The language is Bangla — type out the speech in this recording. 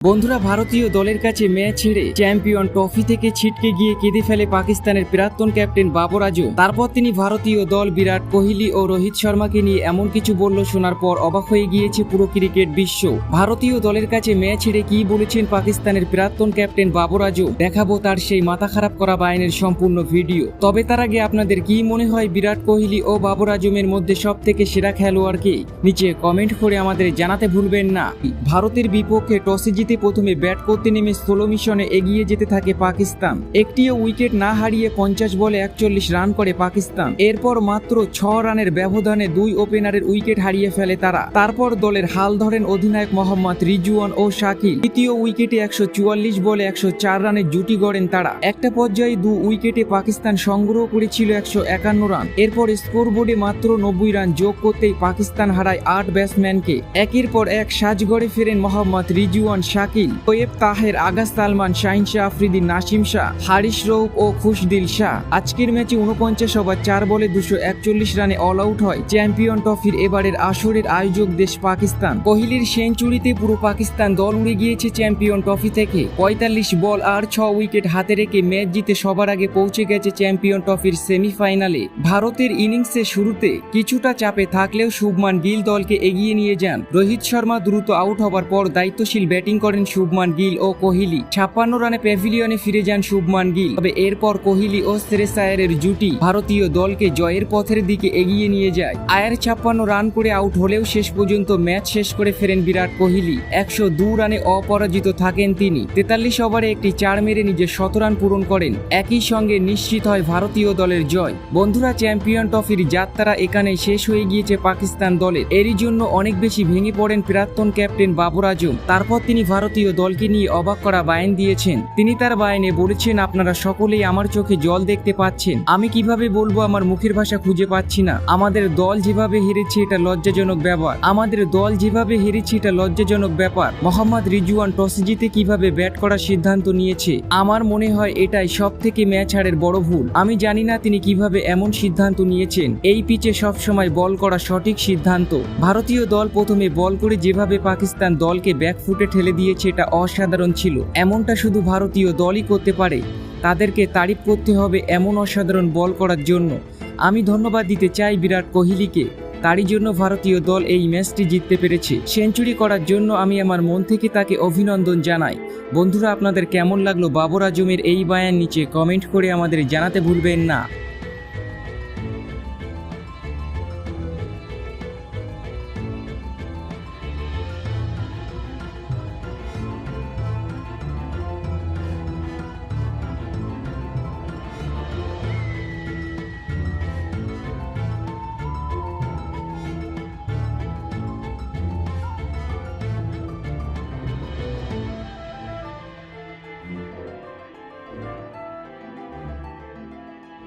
বন্ধুরা, ভারতীয় দলের কাছে ম্যাচ হেরে চ্যাম্পিয়ন ট্রফি থেকে ছিটকে গিয়ে কেঁদে ফেলে পাকিস্তানের প্রাক্তন ক্যাপ্টেন বাবর আজম। তারপর তিনি ভারতীয় দল বিরাট কোহলি ও রোহিত শর্মাকে নিয়ে এমন কিছু বলল, শোনার পর অবাক হয়ে গিয়েছে পুরো ক্রিকেট বিশ্ব। ভারতীয় দলের কাছে ম্যাচ হেরে কি বলেছেন পাকিস্তানের প্রাক্তন ক্যাপ্টেন বাবর আজম, দেখাবো তার সেই মাথা খারাপ করা বায়ানের সম্পূর্ণ ভিডিও। তবে তার আগে আপনাদের কি মনে হয় বিরাট কোহলি ও বাবর আজমের মধ্যে সব থেকে সেরা খেলোয়াড় কে? নিচে কমেন্ট করে আমাদের জানাতে ভুলবেন না। ভারতের বিপক্ষে টসে জিতে প্রথমে ব্যাট করতে নেমে স্লো মিশনে এগিয়ে যেতে থাকে পাকিস্তান। একটিও উইকেট না হারিয়ে 50 বলে 41 রান করে পাকিস্তান। এরপর মাত্র 6 রানের ব্যবধানে দুই ওপেনারের উইকেট হারিয়ে ফেলে তারা। তারপর দলের হাল ধরেন অধিনায়ক মোহাম্মদ রিজওয়ান ও শাকিল। তৃতীয় উইকেটে 144 বলে 104 রানের জুটি গড়েন তারা। একটা পর্যায়ে দু উইকেটে পাকিস্তান সংগ্রহ করেছিল 151 রান। এরপর স্কোরবোর্ডে মাত্র 90 রান যোগ করতেই পাকিস্তান হারায় 8 ব্যাটসম্যানকে। একের পর এক সাজঘরে ফেরেন মোহাম্মদ রিজওয়ান, শাকিল, তোয়েব তাহের, আগা সালমান, শাহিন শাহ আফ্রিদি, নাসিম শাহ, হারিস রৌফ ও খুশদিল শাহ। আজকের ম্যাচে 49 ওভার 4 বলে 241 রানে অল আউট হয় চ্যাম্পিয়ন ট্রফির এবারের আসরের আয়োজক দেশ পাকিস্তান। কোহলির সেঞ্চুরিতে পুরো পাকিস্তান দল উড়ে গিয়েছে চ্যাম্পিয়ন ট্রফি থেকে। 45 বল আর 6 উইকেট হাতে রেখে ম্যাচ জিতে সবার আগে পৌঁছে গেছে চ্যাম্পিয়ন ট্রফির সেমিফাইনালে। ভারতের ইনিংসের শুরুতে কিছুটা চাপে থাকলেও শুভমান গিল দলকে এগিয়ে নিয়ে যান। রোহিত শর্মা দ্রুত আউট হবার পর দায়িত্বশীল ব্যাটিং করেন শুভমান গিল ও কোহলি। 56 রানে প্যাভিলিয়নে ফিরে যান শুভমান গিল। তবে এরপর কোহলি ও শ্রেয়স আয়ারের জুটি ভারতীয় দলকে জয়ের পথের দিকে এগিয়ে নিয়ে যায়। আয়ার 56 রান করে আউট হলেও শেষ পর্যন্ত ম্যাচ শেষ করে ফেরেন বিরাট কোহলি। 102 রানে অপরাজিত থাকেন তিনি। 43 ওভারে একটি 4 মেরে নিজে 100 রান পূরণ করেন। একই সঙ্গে নিশ্চিত হয় ভারতীয় দলের জয়। বন্ধুরা, চ্যাম্পিয়ন ট্রফির যাত্রা এখানেই শেষ হয়ে গিয়েছে পাকিস্তান দলের। এরই জন্য অনেক বেশি ভেঙে পড়েন প্রাক্তন ক্যাপ্টেন বাবর আজম। তারপর তিনি ভারতীয় দলকে নিয়ে অবাক করা বায়ান দিয়েছেন। তিনি তার বায়ানে বলেছেন, আপনারা সকলেই আমার চোখে জল দেখতে পাচ্ছেন। আমি কিভাবে বলবো, আমার মুখের ভাষা খুঁজে পাচ্ছি না। আমাদের দল যেভাবে হেরেছে এটা লজ্জাজনক ব্যাপার। আমাদের দল যেভাবে হেরেছে এটা লজ্জাজনক ব্যাপার। মোহাম্মদ রিজওয়ান টসে জিতে কিভাবে ব্যাট করার সিদ্ধান্ত নিয়েছে, আমার মনে হয় এটাই সব থেকে ম্যাচ হারের বড় ভুল। আমি জানি না তিনি কিভাবে এমন সিদ্ধান্ত নিয়েছেন। এই পিচে সবসময় বল করা সঠিক সিদ্ধান্ত। ভারতীয় দল প্রথমে বল করে যেভাবে পাকিস্তান দলকে ব্যাকফুটে ঠেলে দিয়েছে এটা অসাধারণ ছিল। এমনটা শুধু ভারতীয় দলই করতে পারে। তাদেরকে তারিফ করতে হবে এমন অসাধারণ বল করার জন্য। আমি ধন্যবাদ দিতে চাই বিরাট কোহলিকে। তারই জন্য ভারতীয় দল এই ম্যাচটি জিততে পেরেছে। সেঞ্চুরি করার জন্য আমি আমার মন থেকে তাকে অভিনন্দন জানাই। বন্ধুরা, আপনাদের কেমন লাগলো বাবর আজমের এই বায়ান? নিচে কমেন্ট করে আমাদের জানাতে ভুলবেন না।